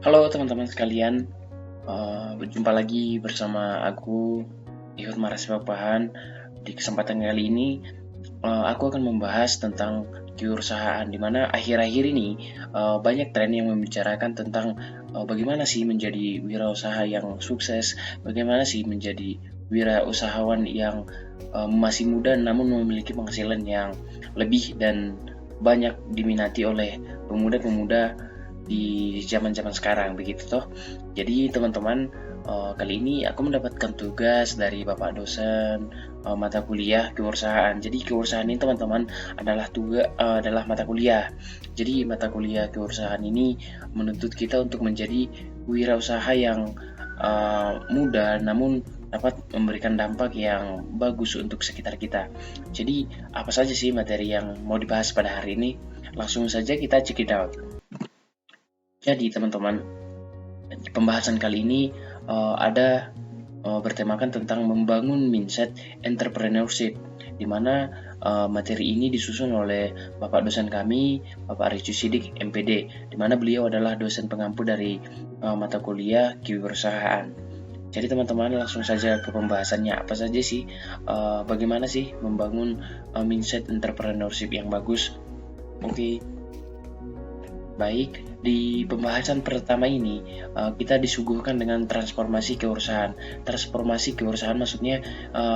Halo teman-teman sekalian, berjumpa lagi bersama aku, Ihur Maras Papahan. Di kesempatan kali ini, aku akan membahas tentang kewirausahaan, di mana akhir-akhir ini banyak tren yang membicarakan tentang bagaimana sih menjadi wirausaha yang sukses, bagaimana sih menjadi wirausahawan yang masih muda namun memiliki penghasilan yang lebih dan banyak diminati oleh pemuda-pemuda di zaman-zaman sekarang begitu toh. Jadi teman-teman, kali ini aku mendapatkan tugas dari Bapak dosen mata kuliah kewirausahaan. Jadi kewirausahaan ini teman-teman adalah mata kuliah. Jadi mata kuliah kewirausahaan ini menuntut kita untuk menjadi wirausaha yang muda namun dapat memberikan dampak yang bagus untuk sekitar kita. Jadi apa saja sih materi yang mau dibahas pada hari ini? Langsung saja kita check it out. Jadi teman-teman, pembahasan kali ini ada bertemakan tentang membangun mindset entrepreneurship, di mana materi ini disusun oleh Bapak dosen kami, Bapak Ricu Sidik, MPD, di mana beliau adalah dosen pengampu dari mata kuliah kewirausahaan. Jadi teman-teman langsung saja ke pembahasannya. Apa saja sih, bagaimana sih membangun mindset entrepreneurship yang bagus? Oke. Baik, di pembahasan pertama ini kita disuguhkan dengan transformasi kewirausahaan. Transformasi kewirausahaan maksudnya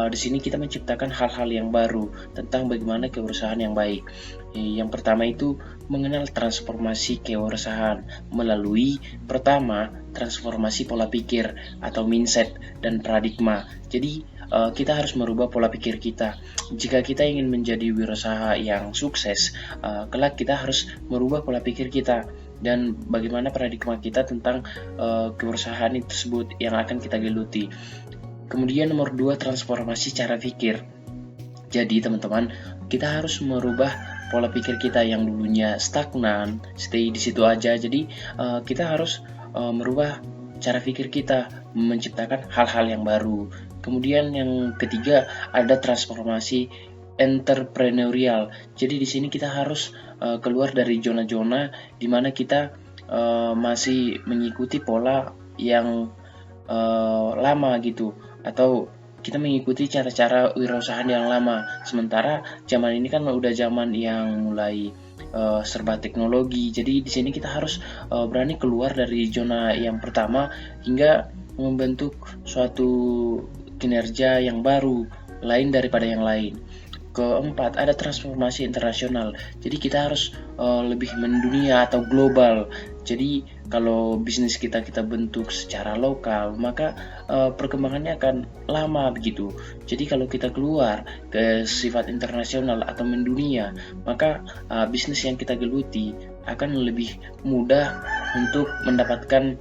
di sini kita menciptakan hal-hal yang baru tentang bagaimana kewirausahaan yang baik. Yang pertama itu mengenal transformasi kewirausahaan melalui pertama transformasi pola pikir atau mindset dan paradigma. Jadi kita harus merubah pola pikir kita. Jika kita ingin menjadi wirausaha yang sukses, kelak kita harus merubah pola pikir kita dan bagaimana paradigma kita tentang kewirausahaan tersebut yang akan kita geluti. Kemudian nomor 2, transformasi cara pikir. Jadi teman-teman, kita harus merubah pola pikir kita yang dulunya stagnan, stay di situ aja. Jadi kita harus merubah cara pikir kita, menciptakan hal-hal yang baru. Kemudian yang ketiga ada transformasi entrepreneurial. Jadi di sini kita harus keluar dari zona-zona di mana kita masih mengikuti pola yang lama gitu, atau kita mengikuti cara-cara wirausahaan yang lama. Sementara zaman ini kan udah zaman yang mulai serba teknologi. Jadi di sini kita harus berani keluar dari zona yang pertama hingga membentuk suatu kinerja yang baru, lain daripada yang lain. Keempat, ada transformasi internasional. Jadi kita harus lebih mendunia atau global. Jadi kalau bisnis kita bentuk secara lokal, maka perkembangannya akan lama begitu. Jadi kalau kita keluar ke sifat internasional atau mendunia, maka bisnis yang kita geluti akan lebih mudah untuk mendapatkan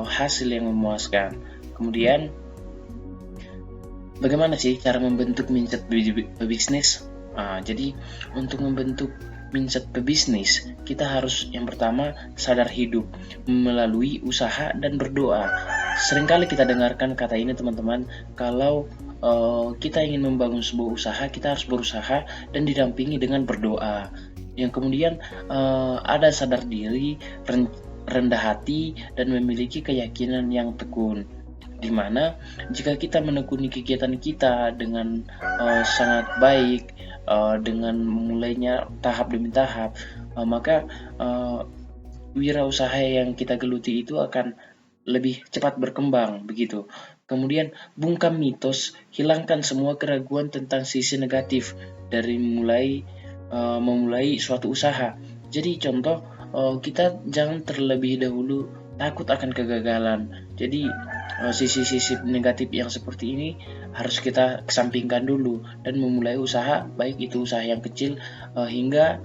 hasil yang memuaskan. Kemudian bagaimana sih cara membentuk mindset pebisnis? Jadi untuk membentuk mindset pebisnis, kita harus yang pertama sadar hidup melalui usaha dan berdoa. Seringkali kita dengarkan kata ini teman-teman, kalau kita ingin membangun sebuah usaha, kita harus berusaha dan didampingi dengan berdoa. Yang kemudian ada sadar diri, rendah hati, dan memiliki keyakinan yang tekun, di mana jika kita menekuni kegiatan kita dengan sangat baik, dengan mulainya tahap demi tahap, maka wirausaha yang kita geluti itu akan lebih cepat berkembang begitu. Kemudian bungkam mitos, hilangkan semua keraguan tentang sisi negatif dari memulai suatu usaha. Jadi contoh, kita jangan terlebih dahulu takut akan kegagalan. Jadi sisi-sisi negatif yang seperti ini harus kita kesampingkan dulu dan memulai usaha, baik itu usaha yang kecil hingga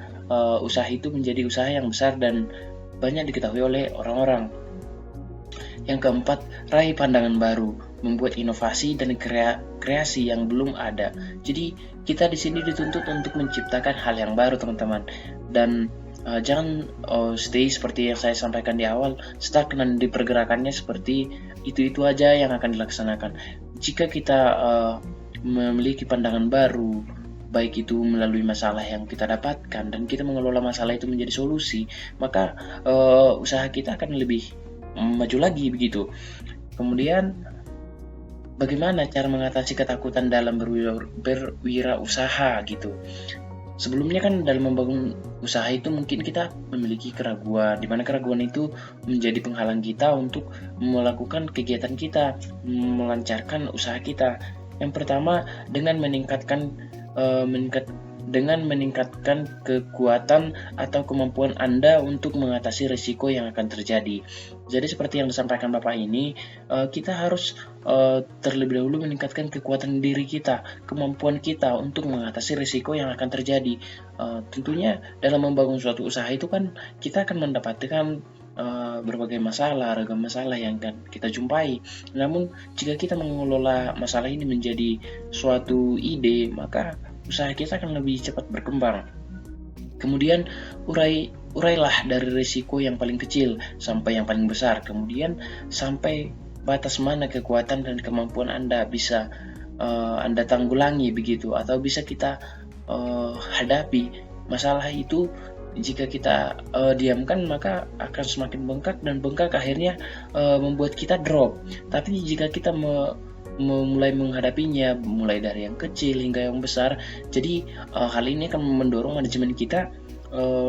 usaha itu menjadi usaha yang besar dan banyak diketahui oleh orang-orang. Yang keempat, raih pandangan baru, membuat inovasi dan kreasi yang belum ada. Jadi kita di sini dituntut untuk menciptakan hal yang baru teman-teman, dan jangan stay seperti yang saya sampaikan di awal, stagnan di pergerakannya seperti itu aja yang akan dilaksanakan. Jika kita memiliki pandangan baru, baik itu melalui masalah yang kita dapatkan dan kita mengelola masalah itu menjadi solusi, maka usaha kita akan lebih maju lagi begitu. Kemudian bagaimana cara mengatasi ketakutan dalam berwirausaha gitu. Sebelumnya kan dalam membangun usaha itu mungkin kita memiliki keraguan, di mana keraguan itu menjadi penghalang kita untuk melakukan kegiatan kita, melancarkan usaha kita. Yang pertama dengan meningkatkan kekuatan atau kemampuan Anda untuk mengatasi risiko yang akan terjadi. Jadi seperti yang disampaikan Bapak ini, kita harus terlebih dahulu meningkatkan kekuatan diri kita, kemampuan kita untuk mengatasi risiko yang akan terjadi. Tentunya dalam membangun suatu usaha itu kan kita akan mendapatkan berbagai masalah, ragam masalah yang akan kita jumpai. Namun jika kita mengelola masalah ini menjadi suatu ide, maka usaha kita akan lebih cepat berkembang. Kemudian urailah dari risiko yang paling kecil sampai yang paling besar. Kemudian sampai batas mana kekuatan dan kemampuan Anda bisa Anda tanggulangi begitu, atau bisa kita hadapi masalah itu. Jika kita diamkan, maka akan semakin bengkak dan bengkak akhirnya membuat kita drop. Tapi jika kita mulai menghadapinya mulai dari yang kecil hingga yang besar, jadi hal ini akan mendorong manajemen kita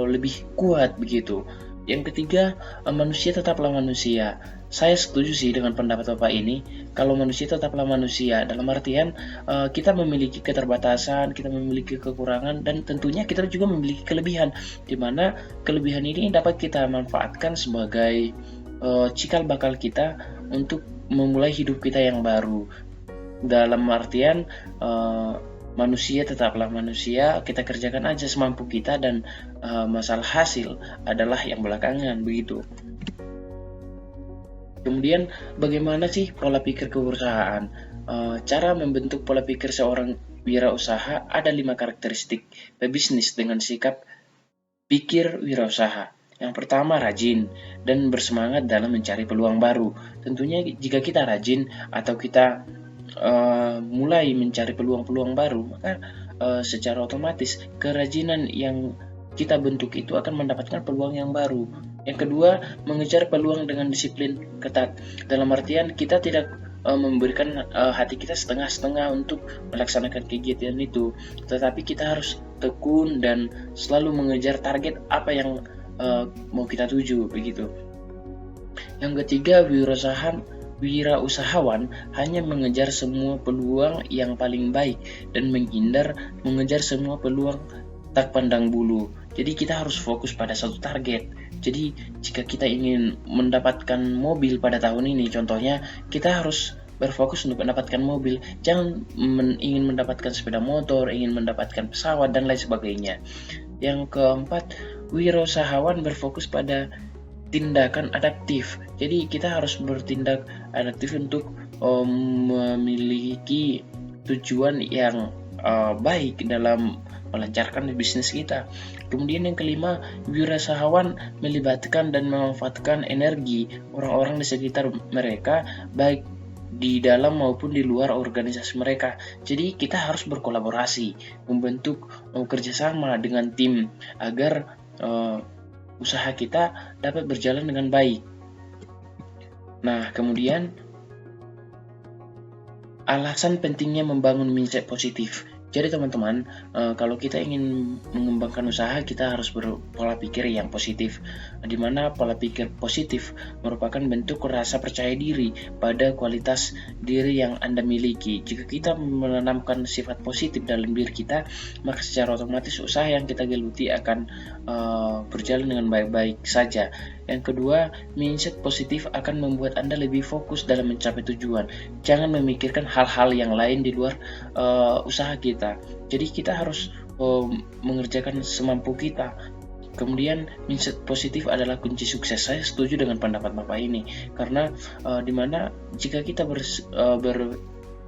lebih kuat begitu. Yang ketiga, manusia tetaplah manusia. Saya setuju sih dengan pendapat Bapak ini. Kalau manusia tetaplah manusia, dalam artian kita memiliki keterbatasan, kita memiliki kekurangan, dan tentunya kita juga memiliki kelebihan, di mana kelebihan ini dapat kita manfaatkan sebagai cikal bakal kita untuk memulai hidup kita yang baru. Dalam artian manusia tetaplah manusia, kita kerjakan aja semampu kita, dan masalah hasil adalah yang belakangan begitu. Kemudian bagaimana sih pola pikir keberusahaan? Cara membentuk pola pikir seorang wirausaha ada 5 karakteristik pebisnis dengan sikap pikir wirausaha. Yang pertama, rajin dan bersemangat dalam mencari peluang baru. Tentunya jika kita rajin atau kita mulai mencari peluang-peluang baru, maka secara otomatis kerajinan yang kita bentuk itu akan mendapatkan peluang yang baru. Yang kedua, mengejar peluang dengan disiplin ketat. Dalam artian kita tidak memberikan hati kita setengah-setengah untuk melaksanakan kegiatan itu, tetapi kita harus tekun dan selalu mengejar target apa yang mau kita tuju begitu. Yang ketiga, wirausahawan hanya mengejar semua peluang yang paling baik dan menghindar mengejar semua peluang tak pandang bulu. Jadi kita harus fokus pada satu target. Jadi jika kita ingin mendapatkan mobil pada tahun ini, contohnya kita harus berfokus untuk mendapatkan mobil. Jangan ingin mendapatkan sepeda motor, ingin mendapatkan pesawat dan lain sebagainya. Yang keempat, wirausahawan berfokus pada tindakan adaptif. Jadi kita harus bertindak adaptif untuk memiliki tujuan yang baik dalam melancarkan bisnis kita. Kemudian yang kelima, wirausahawan melibatkan dan memanfaatkan energi orang-orang di sekitar mereka, baik di dalam maupun di luar organisasi mereka. Jadi kita harus berkolaborasi, membentuk kerjasama dengan tim agar usaha kita dapat berjalan dengan baik. Nah, kemudian alasan pentingnya membangun mindset positif. Jadi teman-teman, kalau kita ingin mengembangkan usaha, kita harus berpola pikir yang positif, di mana pola pikir positif merupakan bentuk rasa percaya diri pada kualitas diri yang Anda miliki. Jika kita menanamkan sifat positif dalam diri kita, maka secara otomatis usaha yang kita geluti akan berjalan dengan baik-baik saja. Yang kedua, mindset positif akan membuat Anda lebih fokus dalam mencapai tujuan. Jangan memikirkan hal-hal yang lain di luar usaha kita. Jadi kita harus mengerjakan semampu kita. Kemudian mindset positif adalah kunci sukses. Saya setuju dengan pendapat Bapak ini, karena dimana jika kita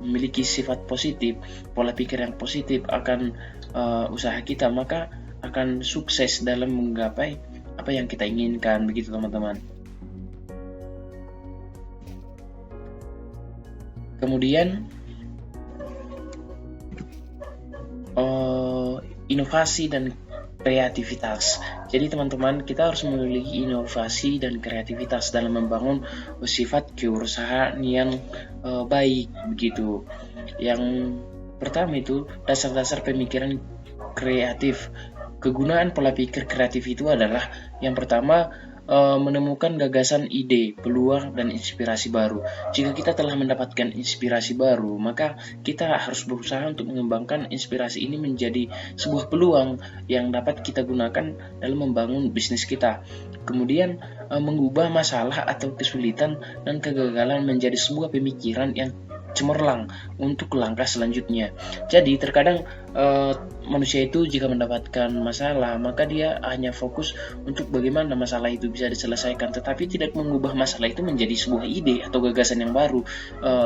memiliki sifat positif, pola pikir yang positif akan usaha kita, maka akan sukses dalam menggapai apa yang kita inginkan begitu teman-teman. Kemudian inovasi dan kreativitas. Jadi teman-teman, kita harus memiliki inovasi dan kreativitas dalam membangun sifat kewirausahaan yang baik begitu. Yang pertama itu dasar-dasar pemikiran kreatif. Kegunaan pola pikir kreatif itu adalah yang pertama, menemukan gagasan, ide, peluang, dan inspirasi baru. Jika kita telah mendapatkan inspirasi baru, maka kita harus berusaha untuk mengembangkan inspirasi ini menjadi sebuah peluang yang dapat kita gunakan dalam membangun bisnis kita. Kemudian, mengubah masalah atau kesulitan dan kegagalan menjadi sebuah pemikiran yang cemerlang untuk langkah selanjutnya. Jadi terkadang manusia itu jika mendapatkan masalah, maka dia hanya fokus untuk bagaimana masalah itu bisa diselesaikan, tetapi tidak mengubah masalah itu menjadi sebuah ide atau gagasan yang baru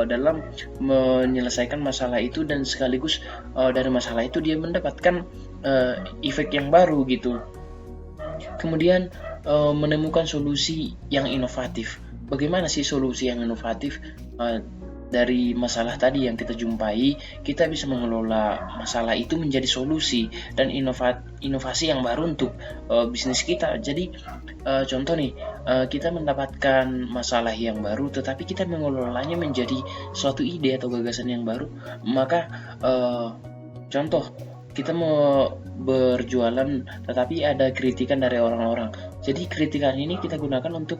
dalam menyelesaikan masalah itu, dan sekaligus dari masalah itu dia mendapatkan efek yang baru gitu. Kemudian menemukan solusi yang inovatif. Bagaimana sih solusi yang inovatif? Dari masalah tadi yang kita jumpai, kita bisa mengelola masalah itu menjadi solusi dan inovasi yang baru untuk bisnis kita. Jadi contoh nih, kita mendapatkan masalah yang baru, tetapi kita mengelolanya menjadi suatu ide atau gagasan yang baru. Maka contoh, kita mau berjualan tetapi ada kritikan dari orang-orang. Jadi kritikan ini kita gunakan untuk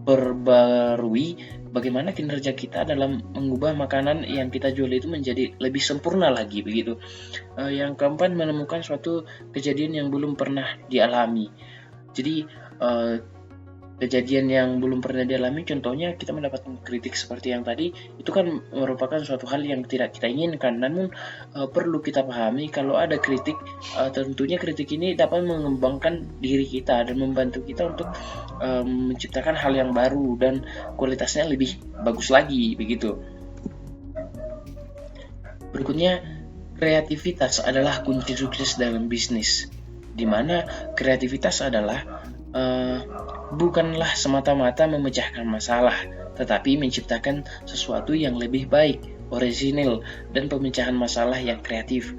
memperbarui bagaimana kinerja kita dalam mengubah makanan yang kita jual itu menjadi lebih sempurna lagi begitu. Yang keempat, menemukan suatu kejadian yang belum pernah dialami. Jadi kejadian yang belum pernah dialami, contohnya kita mendapatkan kritik seperti yang tadi, itu kan merupakan suatu hal yang tidak kita inginkan. Namun perlu kita pahami kalau ada kritik, tentunya kritik ini dapat mengembangkan diri kita dan membantu kita untuk menciptakan hal yang baru dan kualitasnya lebih bagus lagi begitu. Berikutnya, kreativitas adalah kunci sukses dalam bisnis, di mana kreativitas adalah bukanlah semata-mata memecahkan masalah, tetapi menciptakan sesuatu yang lebih baik, orisinil, dan pemecahan masalah yang kreatif.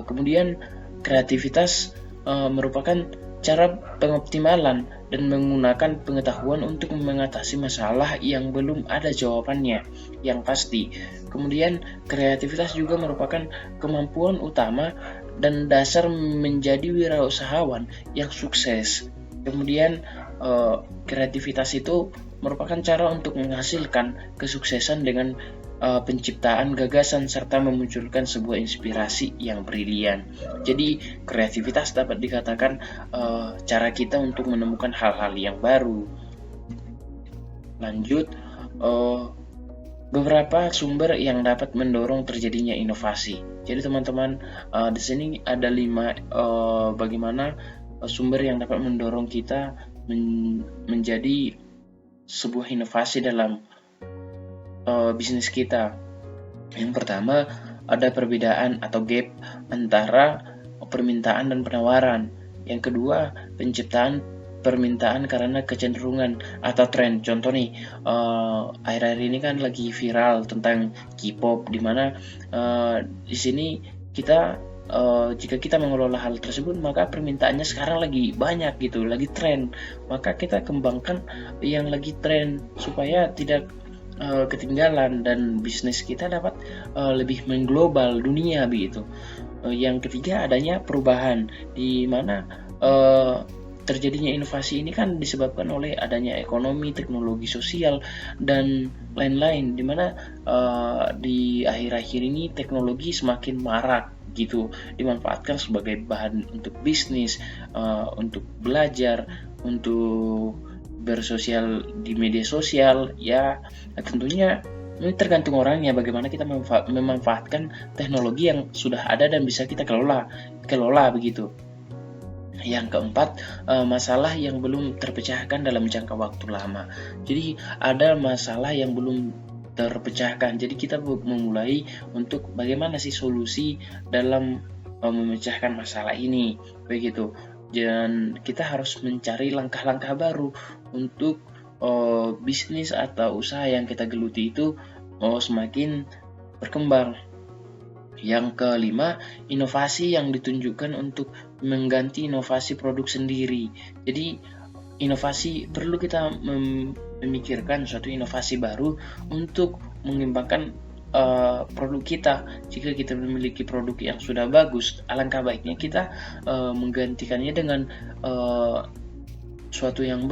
Kemudian kreativitas merupakan cara pengoptimalan dan menggunakan pengetahuan untuk mengatasi masalah yang belum ada jawabannya yang pasti. Kemudian kreativitas juga merupakan kemampuan utama dan dasar menjadi wirausahawan yang sukses. Kemudian kreativitas itu merupakan cara untuk menghasilkan kesuksesan dengan penciptaan gagasan serta memunculkan sebuah inspirasi yang brilian. Jadi kreativitas dapat dikatakan cara kita untuk menemukan hal-hal yang baru. Lanjut, beberapa sumber yang dapat mendorong terjadinya inovasi. Jadi teman-teman, di sini ada 5 bagaimana sumber yang dapat mendorong kita menjadi sebuah inovasi dalam bisnis kita. Yang pertama, ada perbedaan atau gap antara permintaan dan penawaran. Yang kedua, penciptaan permintaan karena kecenderungan atau tren. Contoh nih, akhir-akhir ini kan lagi viral tentang K-pop, dimana di sini kita jika kita mengelola hal tersebut, maka permintaannya sekarang lagi banyak gitu, lagi tren. Maka kita kembangkan yang lagi tren supaya tidak ketinggalan dan bisnis kita dapat lebih mengglobal dunia begitu. Yang ketiga, adanya perubahan, di mana terjadinya inovasi ini kan disebabkan oleh adanya ekonomi, teknologi sosial, dan lain-lain, di mana di akhir-akhir ini teknologi semakin marak gitu, dimanfaatkan sebagai bahan untuk bisnis, untuk belajar, untuk bersosial di media sosial ya. Tentunya ini tergantung orangnya bagaimana kita memanfaatkan teknologi yang sudah ada dan bisa kita kelola begitu. Yang keempat, masalah yang belum terpecahkan dalam jangka waktu lama. Jadi ada masalah yang belum terpecahkan. Jadi kita memulai untuk bagaimana sih solusi dalam memecahkan masalah ini begitu. Dan kita harus mencari langkah-langkah baru untuk bisnis atau usaha yang kita geluti itu semakin berkembang. Yang kelima, inovasi yang ditunjukkan untuk mengganti inovasi produk sendiri. Jadi inovasi perlu kita memikirkan suatu inovasi baru untuk mengembangkan produk kita. Jika kita memiliki produk yang sudah bagus, alangkah baiknya kita menggantikannya dengan suatu yang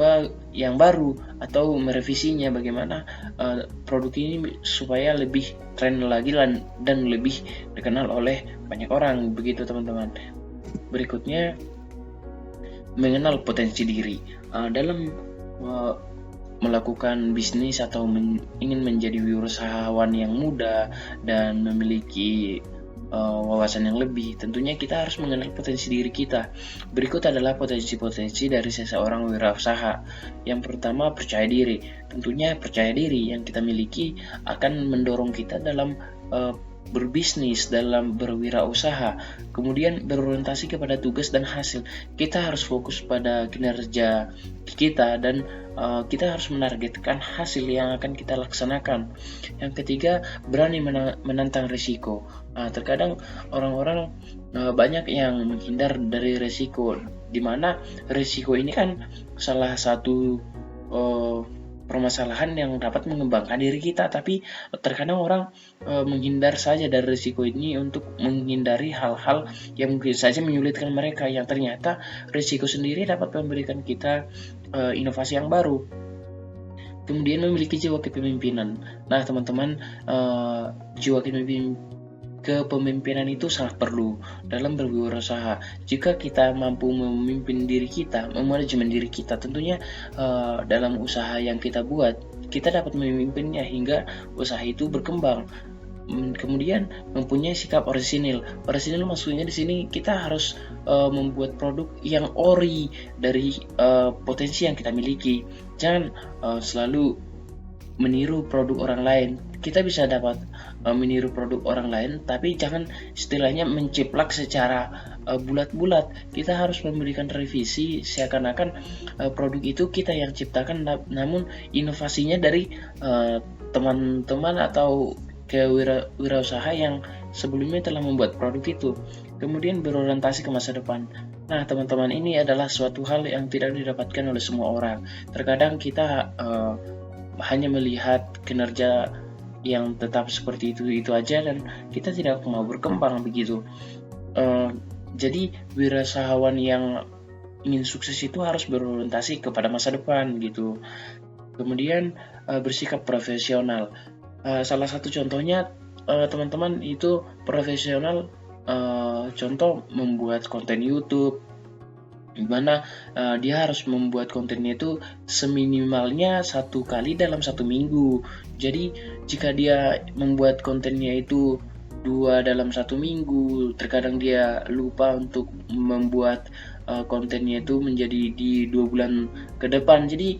baru atau merevisinya bagaimana produk ini supaya lebih tren lagi dan lebih dikenal oleh banyak orang. Begitu teman-teman. Berikutnya, mengenal potensi diri. Dalam melakukan bisnis atau ingin menjadi wirausahawan yang muda dan memiliki wawasan yang lebih, tentunya kita harus mengenal potensi diri kita. Berikut adalah potensi-potensi dari seseorang wirausaha. Yang pertama, percaya diri. Tentunya percaya diri yang kita miliki akan mendorong kita dalam berbisnis, dalam berwirausaha. Kemudian berorientasi kepada tugas dan hasil. Kita harus fokus pada kinerja kita dan kita harus menargetkan hasil yang akan kita laksanakan. Yang ketiga, berani menantang risiko. Terkadang orang-orang banyak yang menghindar dari risiko, di mana risiko ini kan salah satu permasalahan yang dapat mengembangkan diri kita, tapi terkadang orang menghindar saja dari risiko ini untuk menghindari hal-hal yang mungkin saja menyulitkan mereka, yang ternyata risiko sendiri dapat memberikan kita inovasi yang baru. Kemudian memiliki jiwa kepemimpinan. Nah teman-teman, jiwa kepemimpinan itu sangat perlu dalam berwirausaha. Jika kita mampu memimpin diri kita, memanajemen diri kita, tentunya dalam usaha yang kita buat, kita dapat memimpinnya hingga usaha itu berkembang. Kemudian mempunyai sikap orisinil. Orisinil maksudnya di sini kita harus membuat produk yang ori dari potensi yang kita miliki. Jangan selalu meniru produk orang lain. Kita bisa dapat meniru produk orang lain, tapi jangan istilahnya menciplak secara bulat-bulat. Kita harus memberikan revisi seakan-akan produk itu kita yang ciptakan, namun inovasinya dari teman-teman atau kewirausaha yang sebelumnya telah membuat produk itu. Kemudian berorientasi ke masa depan. Nah teman-teman, ini adalah suatu hal yang tidak didapatkan oleh semua orang. Terkadang kita hanya melihat kinerja yang tetap seperti itu aja dan kita tidak mau berkembang begitu. Jadi wirausahawan yang ingin sukses itu harus berorientasi kepada masa depan gitu. Kemudian bersikap profesional. Salah satu contohnya teman-teman itu profesional, contoh membuat konten YouTube, di mana dia harus membuat kontennya itu seminimalnya 1 kali dalam 1 minggu. Jadi jika dia membuat kontennya itu 2 dalam 1 minggu, terkadang dia lupa untuk membuat kontennya itu menjadi di 2 bulan ke depan. Jadi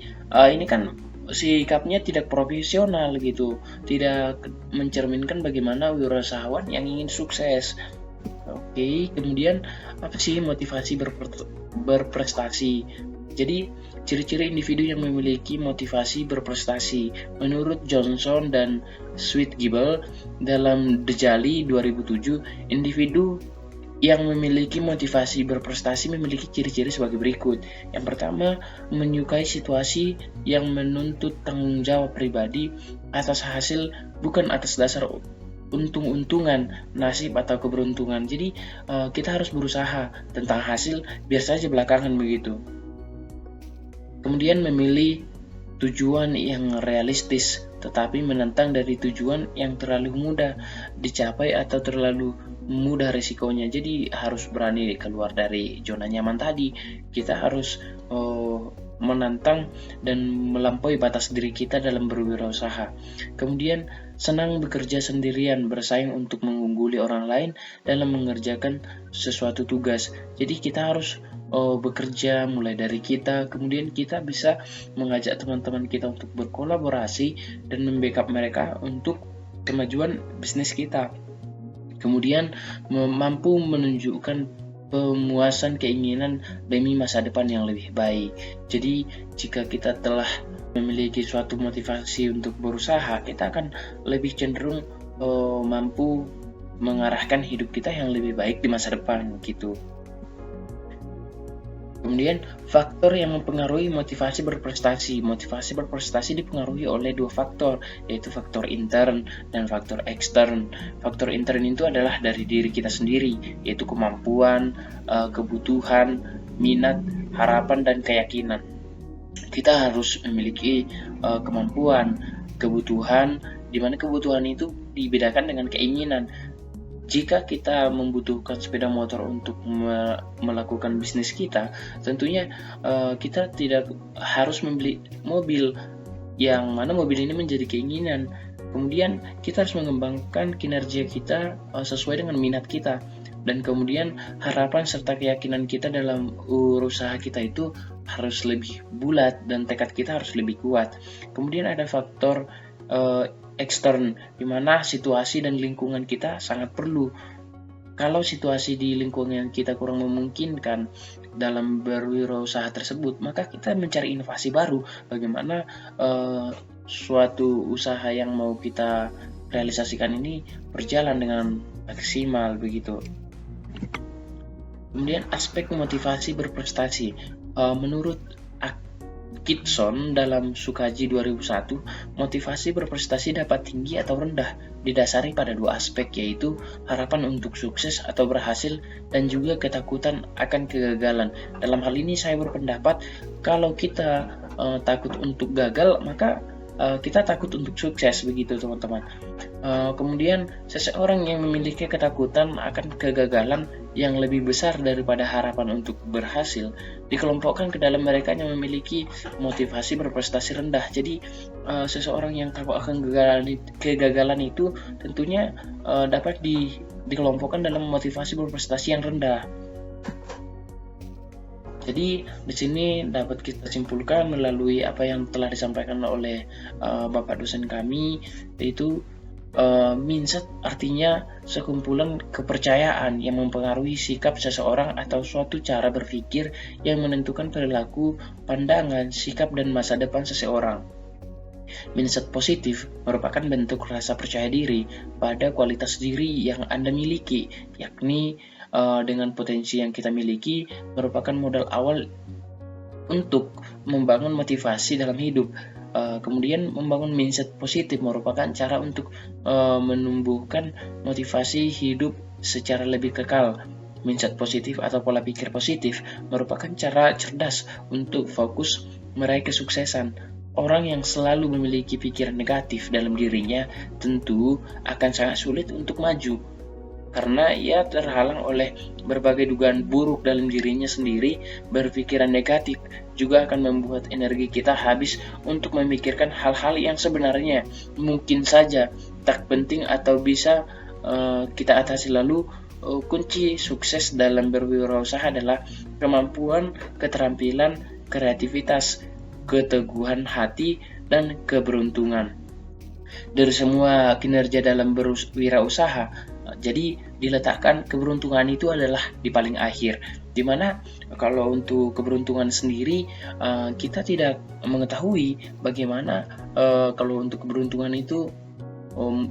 ini kan sikapnya tidak profesional gitu, tidak mencerminkan bagaimana wirausahawan yang ingin sukses. Oke, kemudian apa sih motivasi berprestasi? Jadi ciri-ciri individu yang memiliki motivasi berprestasi. Menurut Johnson dan Sweetgill dalam Dejali 2007, individu yang memiliki motivasi berprestasi memiliki ciri-ciri sebagai berikut. Yang pertama, menyukai situasi yang menuntut tanggung jawab pribadi atas hasil, bukan atas dasar untung-untungan, nasib atau keberuntungan. Jadi kita harus berusaha, tentang hasil biar saja belakangan begitu. Kemudian memilih tujuan yang realistis, tetapi menentang dari tujuan yang terlalu mudah dicapai atau terlalu mudah risikonya. Jadi harus berani keluar dari zona nyaman tadi. Kita harus menantang dan melampaui batas diri kita dalam berwirausaha. Kemudian senang bekerja sendirian, bersaing untuk mengungguli orang lain dalam mengerjakan sesuatu tugas. Jadi kita harus bekerja mulai dari kita, kemudian kita bisa mengajak teman-teman kita untuk berkolaborasi dan membackup mereka untuk kemajuan bisnis kita. Kemudian mampu menunjukkan pemuasan keinginan demi masa depan yang lebih baik. Jadi jika kita telah memiliki suatu motivasi untuk berusaha, kita akan lebih cenderung mampu mengarahkan hidup kita yang lebih baik di masa depan gitu. Kemudian faktor yang mempengaruhi motivasi berprestasi. Motivasi berprestasi dipengaruhi oleh dua faktor, yaitu faktor intern dan faktor ekstern. Faktor intern itu adalah dari diri kita sendiri, yaitu kemampuan, kebutuhan, minat, harapan, dan keyakinan. Kita harus memiliki kemampuan, kebutuhan, di mana kebutuhan itu dibedakan dengan keinginan. Jika kita membutuhkan sepeda motor untuk melakukan bisnis kita, tentunya kita tidak harus membeli mobil, yang mana mobil ini menjadi keinginan. Kemudian kita harus mengembangkan kinerja kita sesuai dengan minat kita. Dan kemudian harapan serta keyakinan kita dalam usaha kita itu harus lebih bulat dan tekad kita harus lebih kuat. Kemudian ada faktor ekstern, di mana situasi dan lingkungan kita sangat perlu. Kalau situasi di lingkungan kita kurang memungkinkan dalam berwirausaha tersebut, maka kita mencari inovasi baru. Bagaimana suatu usaha yang mau kita realisasikan ini berjalan dengan maksimal begitu. Kemudian aspek motivasi berprestasi. Menurut Kitson dalam Sukaji 2001, motivasi berprestasi dapat tinggi atau rendah, didasari pada dua aspek, yaitu harapan untuk sukses atau berhasil dan juga ketakutan akan kegagalan. Dalam hal ini saya berpendapat kalau kita takut untuk gagal, maka kita takut untuk sukses, begitu teman-teman. Kemudian seseorang yang memiliki ketakutan akan kegagalan yang lebih besar daripada harapan untuk berhasil dikelompokkan ke dalam mereka yang memiliki motivasi berprestasi rendah. Jadi seseorang yang takut akan kegagalan itu tentunya dapat dikelompokkan dalam motivasi berprestasi yang rendah. Jadi di sini dapat kita simpulkan melalui apa yang telah disampaikan oleh Bapak dosen kami, yaitu mindset artinya sekumpulan kepercayaan yang mempengaruhi sikap seseorang atau suatu cara berpikir yang menentukan perilaku, pandangan, sikap, dan masa depan seseorang. Mindset positif merupakan bentuk rasa percaya diri pada kualitas diri yang Anda miliki, yakni dengan potensi yang kita miliki merupakan modal awal untuk membangun motivasi dalam hidup. Kemudian membangun mindset positif merupakan cara untuk menumbuhkan motivasi hidup secara lebih kekal. Mindset positif atau pola pikir positif merupakan cara cerdas untuk fokus meraih kesuksesan. Orang yang selalu memiliki pikiran negatif dalam dirinya tentu akan sangat sulit untuk maju, karena ia terhalang oleh berbagai dugaan buruk dalam dirinya sendiri. Berpikiran negatif juga akan membuat energi kita habis untuk memikirkan hal-hal yang sebenarnya mungkin saja tak penting atau bisa kita atasi. Lalu kunci sukses dalam berwirausaha adalah kemampuan, keterampilan, kreativitas, keteguhan hati, dan keberuntungan. Dari semua kinerja dalam berwirausaha, jadi diletakkan keberuntungan itu adalah di paling akhir, dimana kalau untuk keberuntungan sendiri kita tidak mengetahui bagaimana kalau untuk keberuntungan itu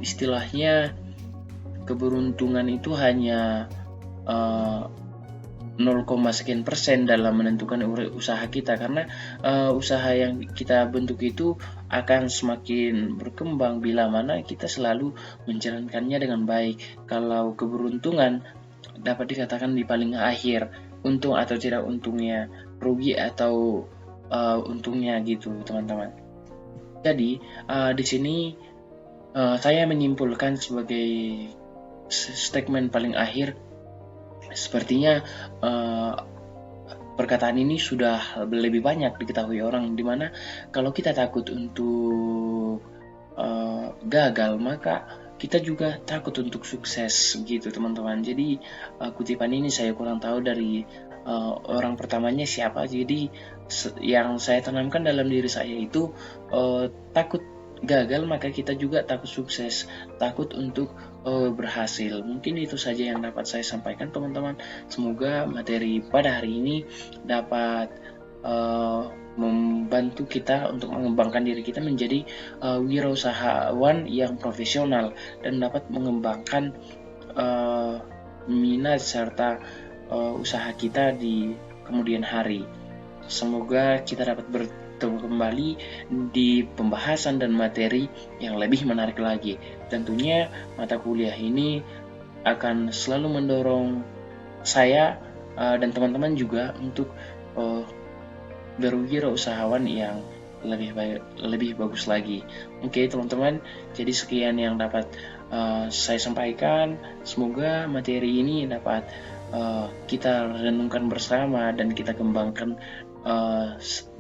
istilahnya keberuntungan itu hanya 0, sekian persen dalam menentukan usaha kita, karena usaha yang kita bentuk itu akan semakin berkembang bila mana kita selalu menjalankannya dengan baik. Kalau keberuntungan dapat dikatakan di paling akhir, untung atau tidak untungnya, rugi atau untungnya gitu teman-teman. Jadi di sini saya menyimpulkan sebagai statement paling akhir, sepertinya perkataan ini sudah lebih banyak diketahui orang, dimana kalau kita takut untuk gagal, maka kita juga takut untuk sukses gitu teman-teman. Jadi kutipan ini saya kurang tahu dari orang pertamanya siapa, jadi yang saya tanamkan dalam diri saya itu takut gagal, maka kita juga takut sukses, takut untuk berhasil. Mungkin itu saja yang dapat saya sampaikan teman-teman. Semoga materi pada hari ini dapat membantu kita untuk mengembangkan diri kita menjadi wirausahawan yang profesional dan dapat mengembangkan minat serta usaha kita di kemudian hari. Semoga kita dapat bertemu kembali di pembahasan dan materi yang lebih menarik lagi. Tentunya mata kuliah ini akan selalu mendorong saya dan teman-teman juga untuk berwirausahawan yang lebih bagus lagi. Oke teman-teman, jadi sekian yang dapat saya sampaikan. Semoga materi ini dapat kita renungkan bersama dan kita kembangkan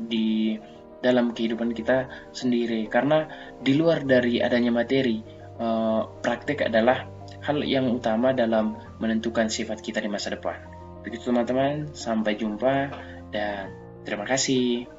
di dalam kehidupan kita sendiri. Karena di luar dari adanya materi, praktek adalah hal yang utama dalam menentukan sifat kita di masa depan. Begitu teman-teman, sampai jumpa dan terima kasih.